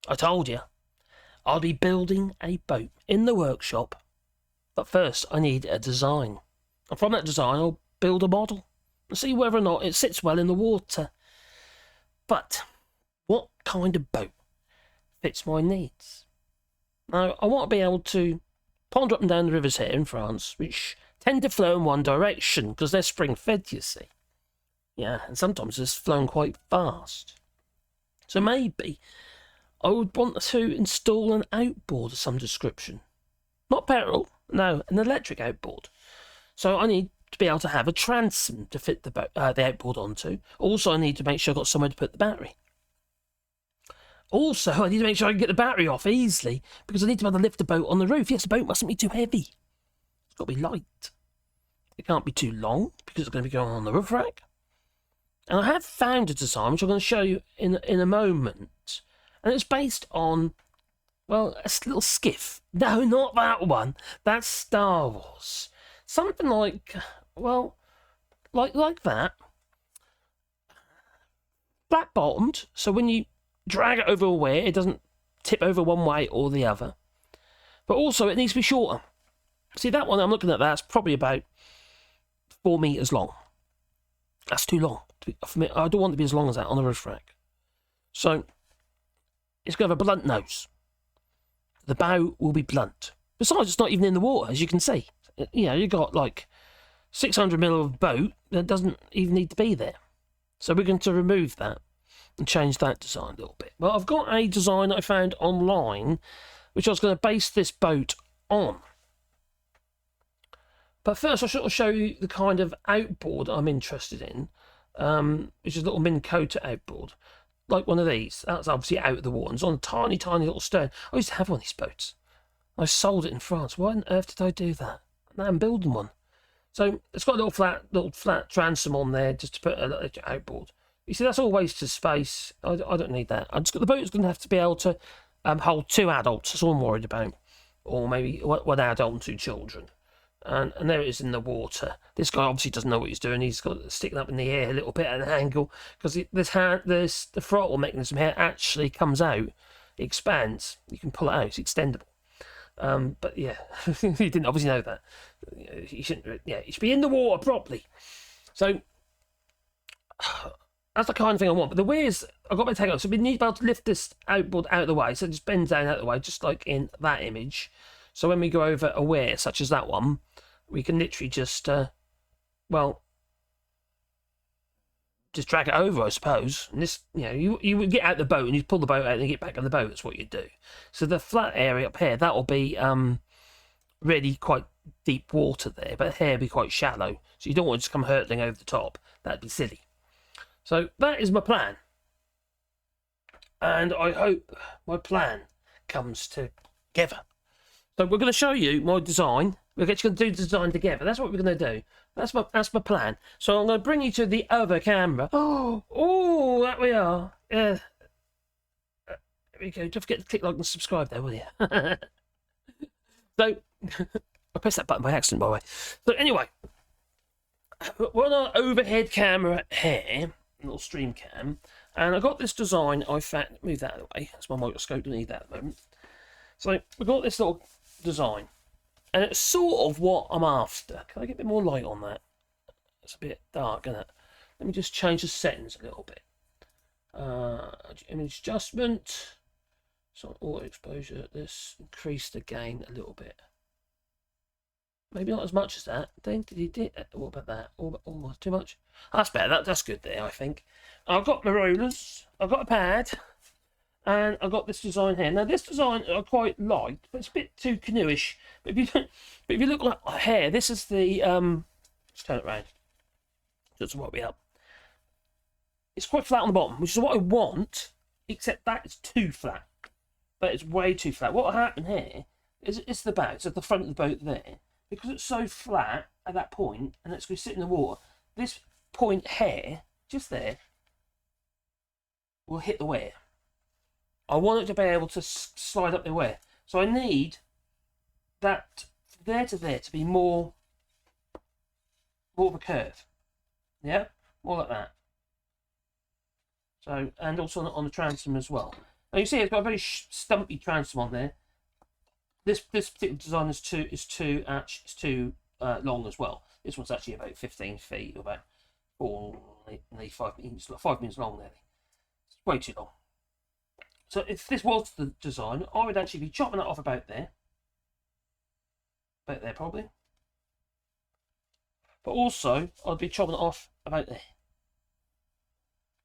I told you I'll be building a boat in the workshop, but first I need a design. And from that design, I'll build a model and see whether or not it sits well in the water. But what kind of boat fits my needs? Now, I want to be able to ponder up and down the rivers here in France, which tend to flow in one direction because they're spring-fed, you see. Yeah, and sometimes it's flowing quite fast. So maybe I would want to install an outboard of some description. Not petrol, no, an electric outboard. So I need to be able to have a transom to fit the outboard onto. Also, I need to make sure I've got somewhere to put the battery. Also, I need to make sure I can get the battery off easily because I need to be able to lift the boat on the roof. Yes, the boat mustn't be too heavy. It's got to be light. It can't be too long because it's going to be going on the roof rack. And I have found a design which I'm going to show you in a moment. And it's based on, well, a little skiff. No, not that one. That's Star Wars. Something like, well, like that. Flat bottomed, so when you drag it over a weir, it doesn't tip over one way or the other. But also, it needs to be shorter. See, that one I'm looking at, that's probably about 4 meters long. That's too long. For me, I don't want it to be as long as that on the roof rack. So, it's going to have a blunt nose. The bow will be blunt. Besides, it's not even in the water, as you can see. You know, you've got like 600 mil of boat that doesn't even need to be there. So we're going to remove that and change that design a little bit. Well, I've got a design that I found online, which I was going to base this boat on. But first, I should show you the kind of outboard I'm interested in, which is a little Minn Kota outboard, like one of these. That's obviously out of the water. It's on a tiny, tiny little stern. I used to have one of these boats. I sold it in France. Why on earth did I do that? Now I'm building one. So it's got a little flat transom on there just to put a little outboard. You see, that's all wasted space. I don't need that. The boat's going to have to be able to hold 2 adults. That's all I'm worried about, or maybe 1 adult and 2 children. And there it is in the water. This guy obviously doesn't know what he's doing. He's got it sticking up in the air a little bit at an angle because the throttle mechanism here actually comes out. It expands. You can pull it out. It's extendable. But yeah, you didn't obviously know that. You shouldn't. Yeah, you should be in the water properly. So that's the kind of thing I want. But the weirs, I've got to take off. So we need to be able to lift this outboard out of the way. So it just bends down out of the way, just like in that image. So when we go over a weir, such as that one, we can literally just, just drag it over, I suppose. And this, you would get out the boat and you'd pull the boat out and get back on the boat. That's what you'd do. So the flat area up here, that will be really quite deep water there, but here will be quite shallow. So you don't want to just come hurtling over the top. That'd be silly. So that is my plan. And I hope my plan comes together. So we're going to show you my design. We're actually going to do the design together. That's what we're going to do. That's my plan. So I'm going to bring you to the other camera. Oh, that we are. Yeah. There we go. Don't forget to click like and subscribe there, will you? So, I pressed that button by accident, by the way. So anyway, we're on our overhead camera here, a little stream cam, and I got this design. I found. Move that out of the way. That's my microscope. Don't need that at the moment. So we've got this little design, and it's sort of what I'm after. Can I get a bit more light on that? It's a bit dark, isn't it? Let me just change the settings a little bit. Image adjustment. So auto exposure. This increase the gain a little bit. Maybe not as much as that. What about that? Almost too much. That's better. That's good there, I think. I've got my rollers. I've got a pad. And I've got this design here. Now, this design I quite like, but it's a bit too canoeish. But if you look like here, this is the let's turn it around. Just to wipe me up. It's quite flat on the bottom, which is what I want, except that it's too flat. But it's way too flat. What will happen here is it's the bow. It's at the front of the boat there. Because it's so flat at that point, and it's going to sit in the water, this point here, just there, will hit the weir. I want it to be able to slide up the weir. So I need that there to there to be more of a curve. Yeah? More like that. So, and also on the transom as well. Now you see it's got a very stumpy transom on there. This particular design is too long as well. This one's actually about 15 feet, or about 5 meters, 5 meters long nearly. It's way too long. So if this was the design, I would actually be chopping it off about there probably. But also, I'd be chopping it off about there.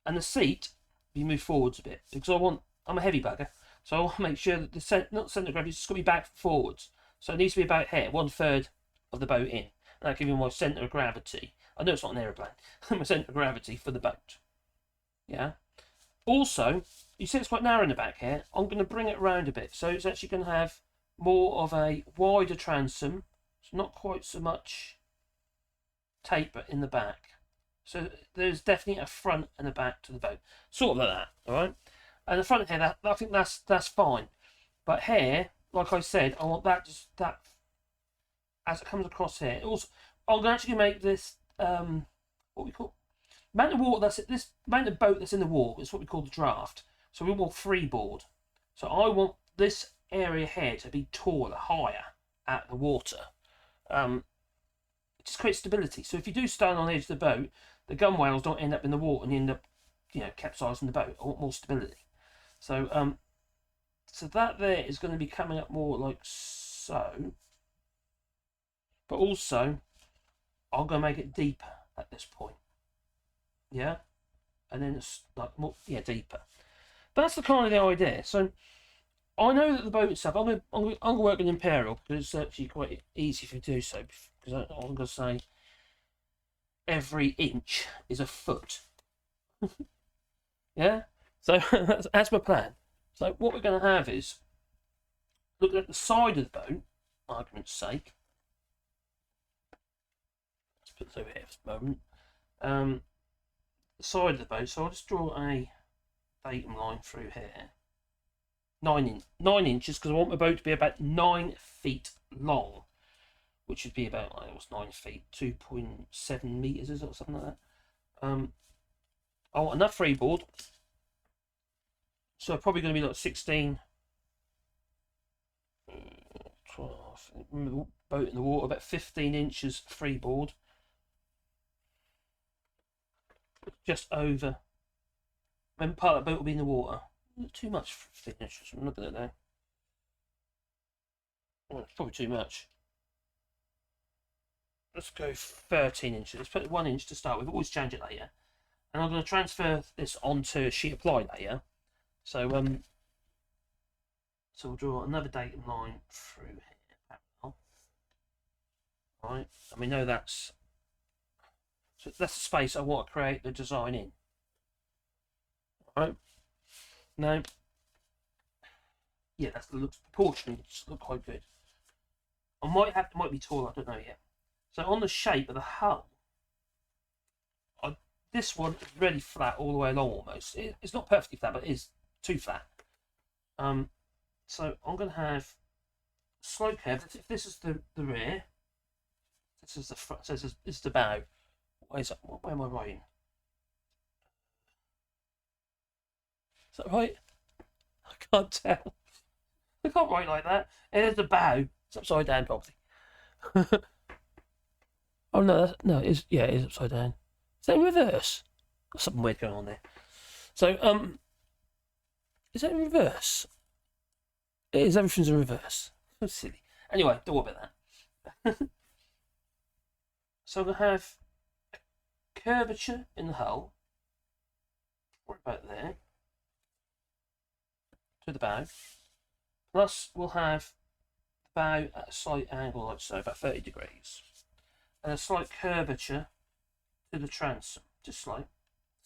And the seat be moved forwards a bit because I'm a heavy bugger, so I want to make sure that the centre of gravity is just going to be back forwards. So it needs to be about here, 1/3 of the boat in. And that gives me my centre of gravity. I know it's not an aeroplane. My centre of gravity for the boat. Yeah. Also, you see it's quite narrow in the back here. I'm going to bring it around a bit, so it's actually going to have more of a wider transom. It's not quite so much taper in the back. So there's definitely a front and a back to the boat, sort of like that. All right. And the front here, I think that's fine. But here, like I said, I want that as it comes across here. Also, I'm going to actually make this what we call amount of water. This amount of boat that's in the water is what we call the draft. So we want freeboard. So I want this area here to be taller, higher at the water. It just creates stability. So if you do stand on the edge of the boat, the gunwales don't end up in the water and you end up, capsizing the boat. I want more stability. So so that there is going to be coming up more like so. But also, I'm going to make it deeper at this point. Yeah? And then it's like more, deeper. But that's the kind of the idea. So I know that the boat itself, I'm going to work with Imperial because it's actually quite easy if you do so. Because I'm going to say every inch is a foot. Yeah? So that's my plan. So what we're going to have is, looking at the side of the boat, argument's sake. Let's put this over here for the moment. The side of the boat, so I'll just draw a datum line through here. 9 inches, because I want my boat to be about 9 feet long, which would be about, 9 feet, 2.7 meters, is it, or something like that. I want enough freeboard, so probably going to be like 16, 12. Remember the boat in the water, about 15 inches freeboard, just over. Remember, part of the boat will be in the water. Not too much for 15 inches. I'm looking at it now. Oh, it's probably too much. Let's go 13 inches. Let's put 1 inch to start with. Always change it later. And I'm going to transfer this onto a sheet of ply later. So so we'll draw another datum line through here. Right, and we know that's the space I want to create the design in. Right. Now, yeah, that looks proportionally. Look quite good. I might be tall. I don't know yet. So on the shape of the hull, this one is really flat all the way along almost. It's not perfectly flat, but it is too flat. So I'm going to have slope curve. If this is the rear, this is the front. So this is the bow. Where am I writing? Is that right? I can't tell. I can't write like that. There's the bow. It's upside down, probably. Oh no, no, it is upside down. Is that in reverse? There's something weird going on there. So, is that in reverse? It is. Everything's in reverse. That's silly. Anyway, don't worry about that. So I'm gonna have a curvature in the hull. Right about there. To the bow. Plus, we'll have the bow at a slight angle, like so, about 30 degrees. And a slight curvature to the transom, just slight,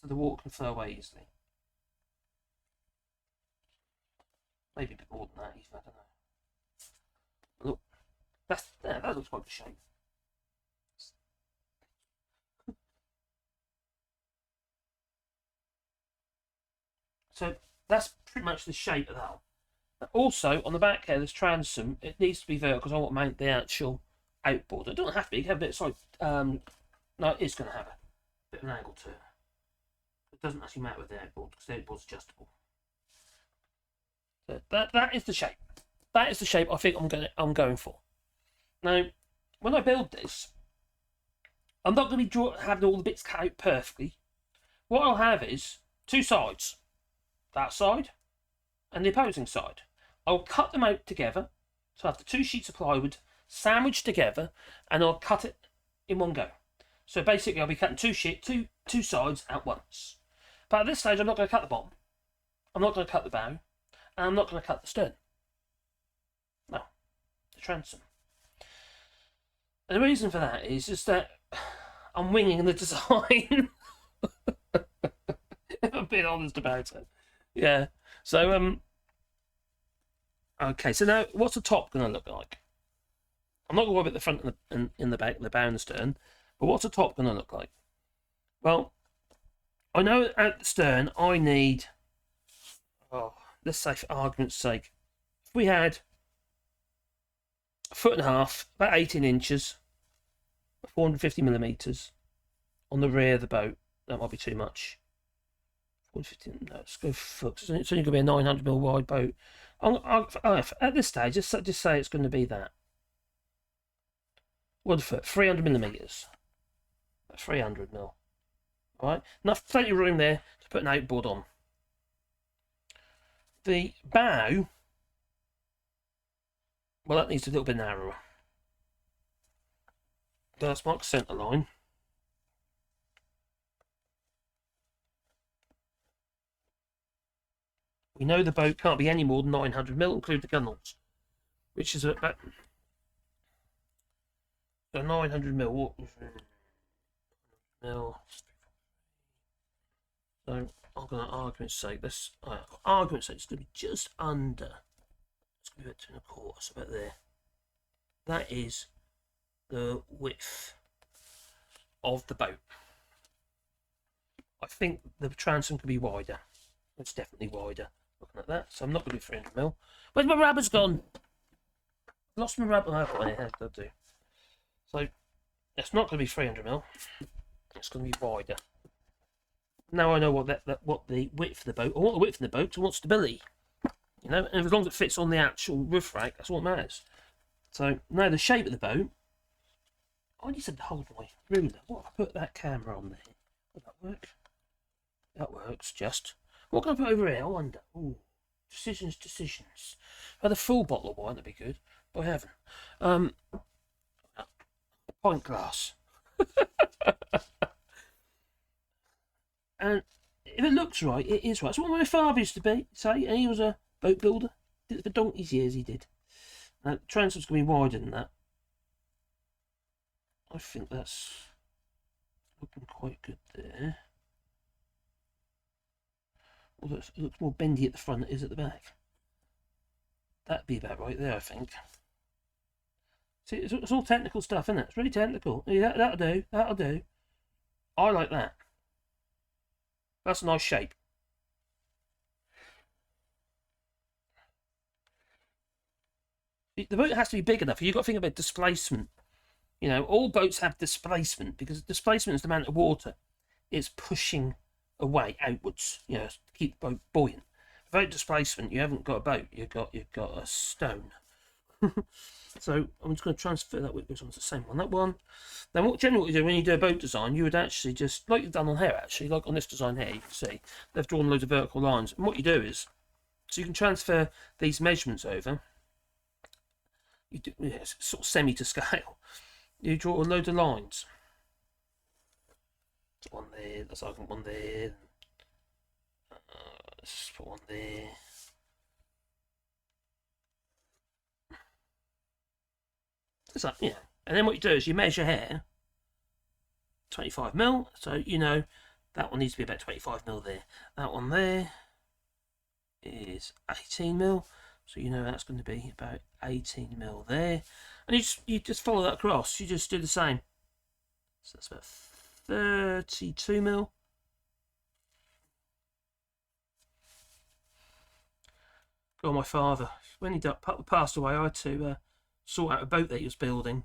so the water can flow away easily. Maybe a bit more than that, even, I don't know. Look, that looks quite a shape. So that's pretty much the shape of the hull. Also, on the back here, this transom, it needs to be vertical because I want to mount the actual outboard. It doesn't have to be. You can have a bit of no, it is going to have a bit of an angle to it. It doesn't actually matter with the outboard because the outboard's adjustable. that is the shape. That is the shape I think I'm going for. Now, when I build this, I'm not going to be having all the bits cut out perfectly. What I'll have is two sides, that side and the opposing side. I'll cut them out together, so I have the two sheets of plywood sandwiched together, and I'll cut it in one go. So basically, I'll be cutting two sides at once. But at this stage, I'm not going to cut the bottom. I'm not going to cut the bow, and I'm not going to cut the stern. No, the transom. And the reason for that is just that I'm winging the design. If I'm being honest about it. Yeah. So okay. So now, what's the top going to look like? I'm not going to worry about the front and in the back, the bow and the stern. But what's the top going to look like? Well, I know at the stern I need. Oh, let's say for argument's sake, if we had a foot and a half, about 18 inches, 450 millimeters on the rear of the boat, that might be too much. 450, no, let's go foot. It's only going to be a 900mm wide boat. At this stage, just say it's going to be that. 1 foot, 300 millimeters. 300mm. Alright, plenty of room there to put an outboard on. The bow, well, that needs a little bit narrower. That's my centre line. We know the boat can't be any more than 900mm, include the gunnels, which is about 900mm. So I'm going to argument's sake, it's going to be just under. It's going to be about 2.25, so about there. That is the width of the boat. I think the transom could be wider. It's definitely wider. Looking at that, so I'm not going to do 300mm. Where's my rubber's gone? I've lost my rubber. Oh, yeah, that'll do. So it's not going to be 300mm. It's going to be wider. Now I know what the width of the boat. I want the width of the boat. I want stability. You know, and as long as it fits on the actual roof rack, that's what matters. So now the shape of the boat. I need to hold my ruler. What if I put that camera on there? Would that work? That works. Just. What can I put over here? I wonder. Ooh, decisions. If I had a full bottle of wine, that'd be good. But I haven't. Pint glass. And if it looks right, it is right. It's what my father used to say, and he was a boat builder. Did it for donkey's years, he did. The transom's going to be wider than that. I think that's looking quite good there. Although it looks more bendy at the front than it is at the back. That'd be about right there, I think. See, it's all technical stuff, isn't it? It's really technical. Yeah, that'll do. I like that. That's a nice shape. The boat has to be big enough. You've got to think about displacement. You know, all boats have displacement because displacement is the amount of water it's pushing away outwards. You know, to keep the boat buoyant. Without displacement, you haven't got a boat. You've got a stone. So I'm just going to transfer that with onto the same one. That one. Then what generally you do when you do a boat design, you would actually just, like you've done on here actually, like on this design here, you can see they've drawn loads of vertical lines. And what you do is, so you can transfer these measurements over. You do sort of semi to scale. You draw a load of lines. One there. That's like one there. Let's just put one there. It's like, yeah. And then what you do is you measure here 25mm, so you know that one needs to be about 25mm there. That one there is 18mm, so you know that's going to be about 18mm there. And you just follow that across. You just do the same. So that's about 32mm. God, my father, when he passed away, I had to sort out a boat that he was building.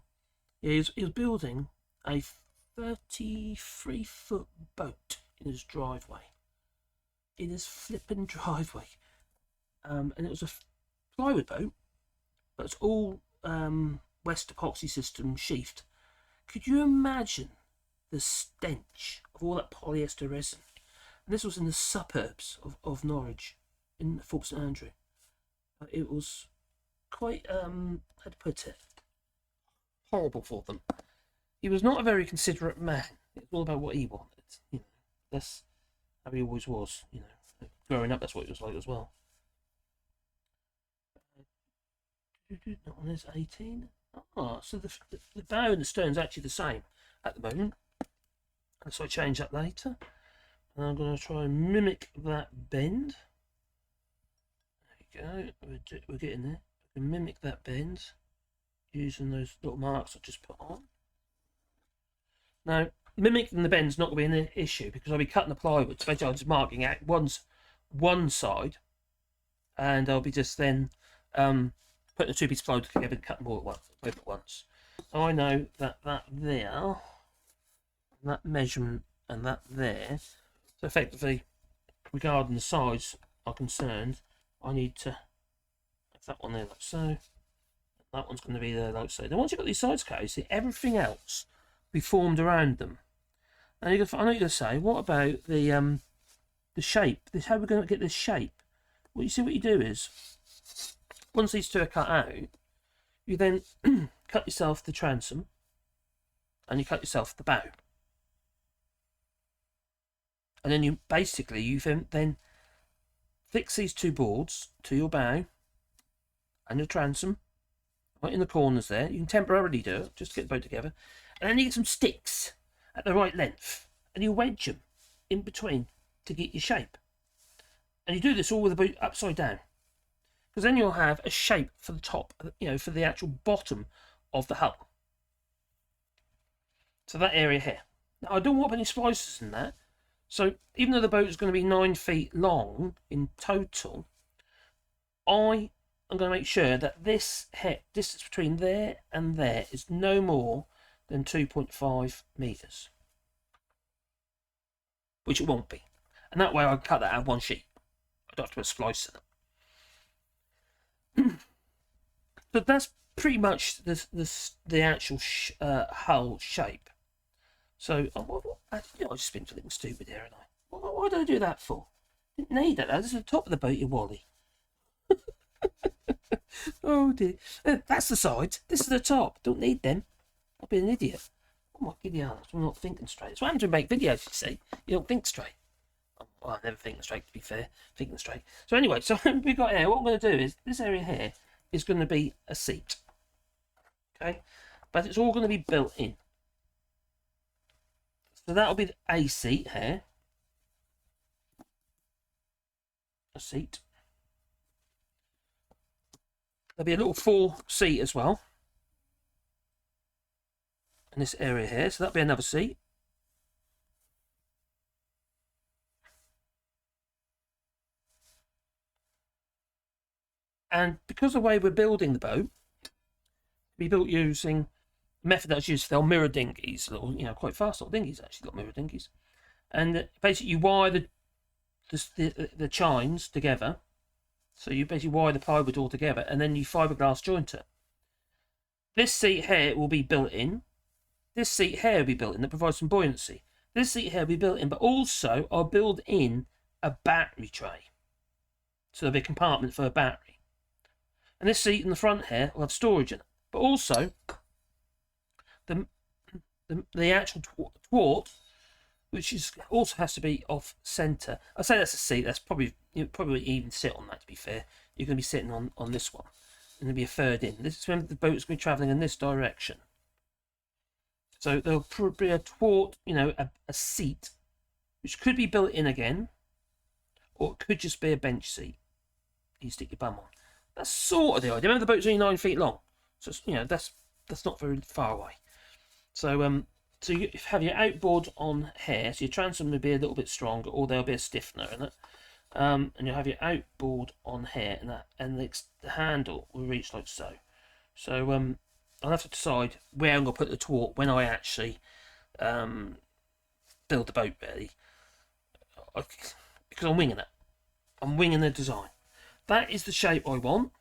Yeah, he was building a 33-foot boat in his driveway. In his flipping driveway. And it was plywood boat, but it's all West epoxy system sheathed. Could you imagine the stench of all that polyester resin? And this was in the suburbs of Norwich, in Fort St Andrew. It was quite, how to put it, horrible for them. He was not a very considerate man. It's all about what he wanted. You know, that's how he always was. You know, growing up, that's what he was like as well. That one is 18. Oh, so the bow and the stern's actually the same at the moment. So I change that later. And I'm going to try and mimic that bend. There we go. We're getting there. We can mimic that bend using those little marks I just put on. Now, mimicking the bend's not going to be an issue because I'll be cutting the plywood. So basically, I'm just marking out one side, and I'll be just then putting the two pieces of plywood together and cutting both at once. So I know that there, that measurement, and that there. So effectively, regarding the sides are concerned, I need to have that one there like so. That one's going to be there like so. Then once you've got these sides cut, you see everything else be formed around them. And I know you're going to say, what about the shape? How are we going to get this shape? Well, you see what you do is, once these two are cut out, you then cut yourself the transom, and you cut yourself the bow. And then you then fix these two boards to your bow and your transom, right in the corners there. You can temporarily do it, just to get the boat together. And then you get some sticks at the right length, and you wedge them in between to get your shape. And you do this all with the boat upside down, because then you'll have a shape for the top, you know, for the actual bottom of the hull. So that area here. Now I don't want any splices in that. So even though the boat is going to be 9 feet long in total, I am going to make sure that this distance between there and there is no more than 2.5 meters, which it won't be. And that way I can cut that out of one sheet. I don't have to put a splice in it. But that's pretty much the actual hull shape. So, I just been feeling stupid here, haven't I? Why did I do that for? Didn't need that. This is the top of the boat, you Wally. Oh dear. That's the sides. This is the top. Don't need them. I'll be an idiot. Oh my giddy arse. I'm not thinking straight. That's what happens when you make videos, you see. You don't think straight. Well, I'm never thinking straight, to be fair. Thinking straight. So anyway, so we've got here. What I'm going to do is, this area here is going to be a seat. Okay? But it's all going to be built in. So that'll be a seat here. A seat. There'll be a little 4-seat as well. In this area here. So that'll be another seat. And because of the way we're building the boat, we built using method that's used for the mirror dinghies, little, you know, quite fast little dinghies actually got mirror dinghies, and basically you wire the chines together, so you basically wire the plywood all together, and then you fiberglass joint it. This seat here will be built in. This seat here will be built in that provides some buoyancy. This seat here will be built in, but also I'll build in a battery tray, so there'll be a compartment for a battery. And this seat in the front here will have storage in it, but also the actual thwart, which is also has to be off centre. I say that's a seat. That's probably even sit on that. To be fair, you're going to be sitting on this one, and there'll be a third in. This is when the boat's going to be travelling in this direction. So there'll probably be a thwart, you know, a seat, which could be built in again, or it could just be a bench seat you stick your bum on. That's sort of the idea. Remember, the boat's only 9 feet long, so you know that's not very far away. So so you have your outboard on here, so your transom will be a little bit stronger, or there'll be a stiffener in it, and you'll have your outboard on here, and the handle will reach like so. So I'll have to decide where I'm going to put the thwart when I actually build the boat, really, because I'm winging it. I'm winging the design. That is the shape I want.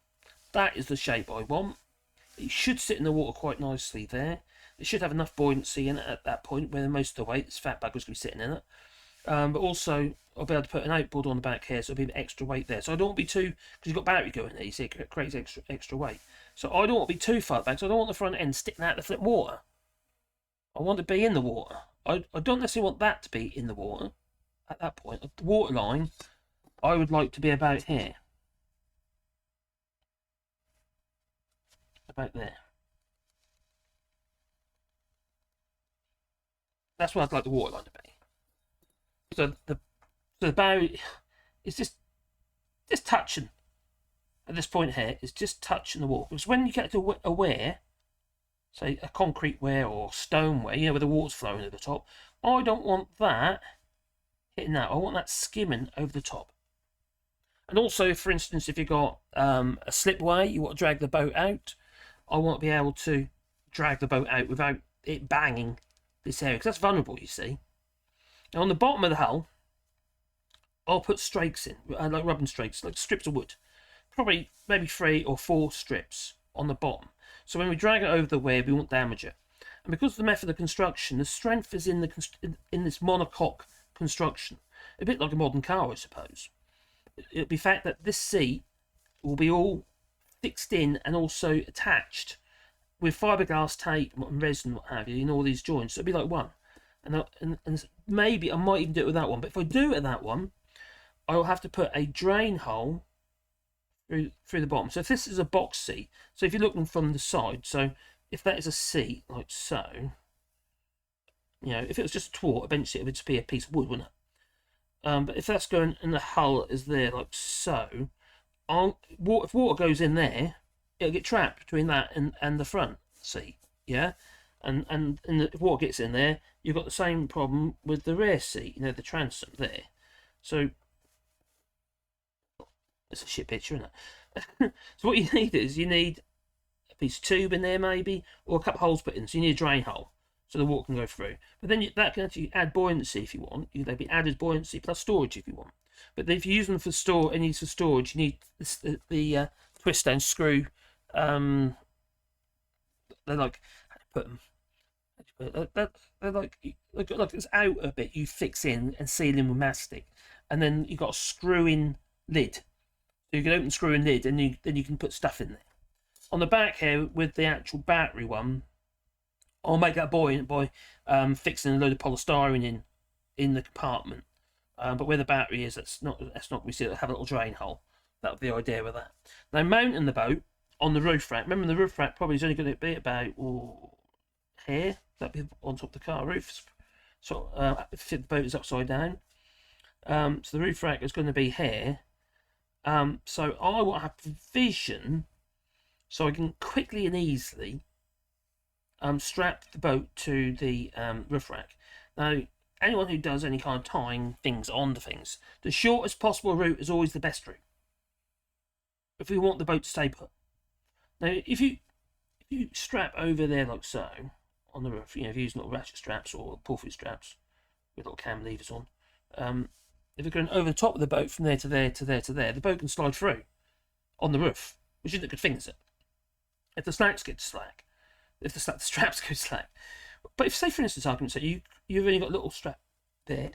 that is the shape I want. It should sit in the water quite nicely there. It should have enough buoyancy in it at that point where most of the weight, this fat bugger's going to be sitting in it. But also, I'll be able to put an outboard on the back here, so it'll be extra weight there. So I don't want to be too, because you've got battery going there, you see, it creates extra weight. So I don't want to be too far back, so I don't want the front end sticking out the flip water. I want it to be in the water. I don't necessarily want that to be in the water at that point. The water line, I would like to be about here. About there. That's where I'd like the water line to be. So the bow is just touching at this point here. It's just touching the water. Because when you get to a weir, say a concrete weir or stone weir, you know, where the water's flowing over the top, I don't want that hitting that. I want that skimming over the top. And also, for instance, if you've got a slipway, you want to drag the boat out, I want to be able to drag the boat out without it banging this area, because that's vulnerable, you see. Now on the bottom of the hull, I'll put strakes in, like rubbing strakes, like strips of wood. Probably maybe 3 or 4 strips on the bottom. So when we drag it over the weir, we won't damage it. And because of the method of construction, the strength is in this monocoque construction. A bit like a modern car, I suppose. It'll be the fact that this seat will be all fixed in and also attached with fiberglass tape and resin, what have you, in all these joints. So it'll be like one. And maybe I might even do it with that one. But if I do it with that one, I'll have to put a drain hole through the bottom. So if this is a box seat, so if you're looking from the side, so if that is a seat like so, you know, if it was just a thwart, eventually it would just be a piece of wood, wouldn't it? But if that's going in the hull is there like so, if water goes in there, it'll get trapped between that and the front seat, yeah. And if water gets in there, you've got the same problem with the rear seat, you know, the transom there. So it's a shit picture, isn't it? So what you need is a piece of tube in there maybe, or a couple of holes put in. So you need a drain hole so the water can go through. But then that can actually add buoyancy if you want. They'd be added buoyancy plus storage if you want. But if you use them for storage, you need the twist down screw. They're like, how to put them? They're like it's out a bit. You fix in and seal in with mastic, and then you've got a screw-in lid. So you can open the screw-in lid, and then you can put stuff in there. On the back here with the actual battery one, I'll make that buoyant by fixing a load of polystyrene in the compartment. But where the battery is, that's not we see it have a little drain hole. That would be the idea with that. Now mounting the boat on the roof rack. Remember the roof rack probably is only going to be about here. That'd be on top of the car roof. So if the boat is upside down. So the roof rack is going to be here. So I will have provision so I can quickly and easily strap the boat to the roof rack. Now, anyone who does any kind of tying things onto things, the shortest possible route is always the best route. If we want the boat to stay put. Now, if you strap over there like so on the roof, you know, if you use little ratchet straps or pull-through straps with little cam levers on, if you're going over the top of the boat from there to there to there to there, the boat can slide through on the roof, which isn't a good thing, is it? If the slacks get slack, if the straps go slack. But if, say, for instance, argument, so you've only got a little strap there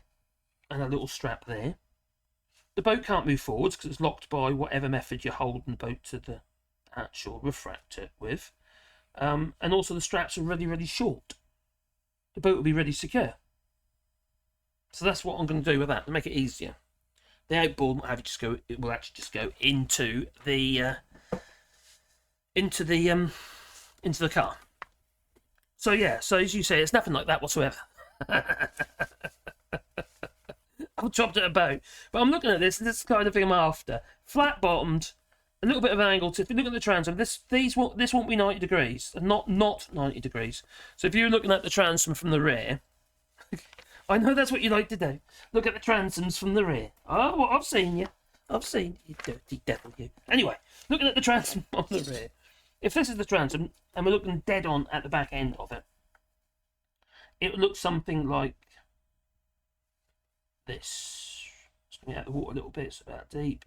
and a little strap there, the boat can't move forwards because it's locked by whatever method you're holding the boat to the actual roof rack with. And also the straps are really, really short. The boat will be really secure. So that's what I'm going to do with that to make it easier. The outboard will actually just go into the car. So yeah, so as you say, it's nothing like that whatsoever. I've chopped it about, but I'm looking at this, and this is the kind of thing I'm after. Flat bottomed, a little bit of an angle. So if you look at the transom, this won't be 90 degrees, not 90 degrees. So if you're looking at the transom from the rear, I know that's what you like to do. Look at the transoms from the rear. Oh, well, I've seen you. I've seen you, dirty devil, you. Anyway, looking at the transom on the rear. If this is the transom, and we're looking dead on at the back end of it, it would look something like this. Just coming out of the water a little bit, it's about deep.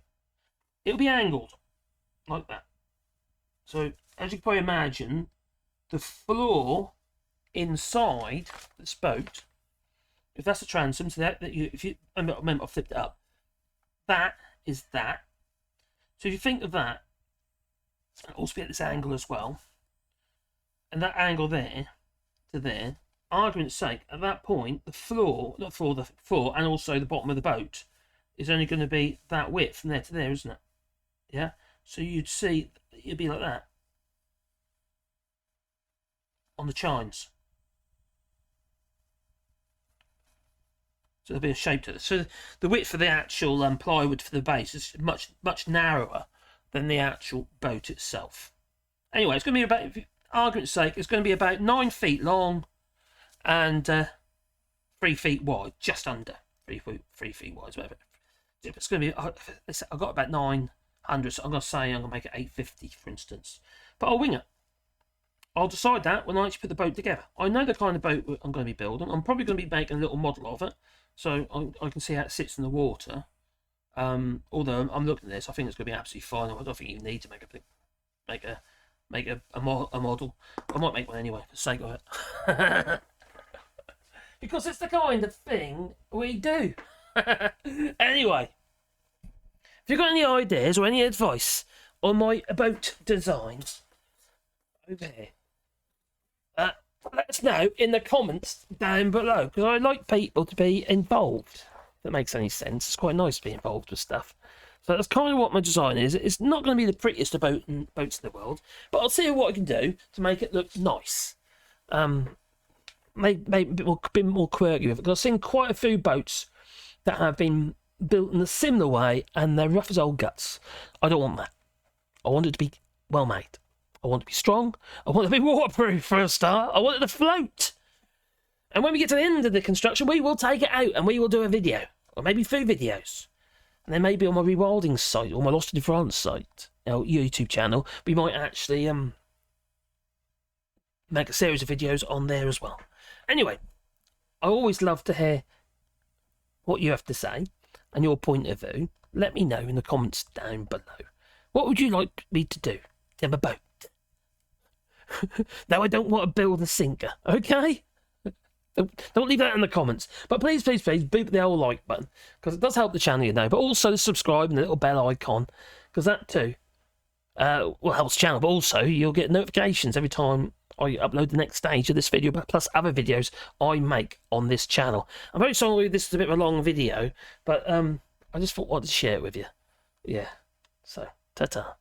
It'll be angled, like that. So as you can probably imagine, the floor inside this boat, if that's a transom, so if you remember, I flipped it up. That is that. So if you think of that, also be at this angle as well, and that angle there to there, argument's sake, at that point, the floor, the floor, and also the bottom of the boat is only going to be that width from there to there, isn't it? Yeah. So you'd see it'd be like that on the chines. So there'll be a shape to it. So the width for the actual plywood for the base is much narrower than the actual boat itself. Anyway, it's going to be about, for argument's sake, it's going to be about 9 feet long and 3 feet wide, just under 3 feet wide, whatever. It's going to be, I've got about 900, so I'm going to say I'm going to make it 850, for instance. But I'll wing it. I'll decide that when I actually put the boat together. I know the kind of boat I'm going to be building. I'm probably going to be making a little model of it, so I can see how it sits in the water. Although I'm looking at this, I think it's going to be absolutely fine. I don't think you need to make a model. I might make one anyway, for the sake of it. Because it's the kind of thing we do. Anyway, if you've got any ideas or any advice on my boat designs over here, let us know in the comments down below, because I like people to be involved. If that makes any sense. It's quite nice to be involved with stuff. So that's kind of what my design is. It's not going to be the prettiest of boats in the world, but I'll see what I can do to make it look nice. Maybe a bit more quirky with it, because I've seen quite a few boats that have been built in a similar way and they're rough as old guts. I don't want that. I want it to be well made. I want it to be strong. I want it to be waterproof for a start. I want it to float. And when we get to the end of the construction, we will take it out and we will do a video, or maybe 2 videos. And then maybe on my rewilding site or my Lost in France site, our YouTube channel, we might actually make a series of videos on there as well. Anyway, I always love to hear what you have to say and your point of view. Let me know in the comments down below. What would you like me to do to my boat? Now, I don't want to build a sinker, okay? Don't leave that in the comments. But please boop the old like button, because it does help the channel, you know. But also the subscribe and the little bell icon, because that too helps the channel. But also you'll get notifications every time I upload the next stage of this video, plus other videos I make on this channel. I'm very sorry this is a bit of a long video, but I just thought I wanted to share it with you. Yeah. So, ta-ta.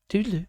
Toodaloo.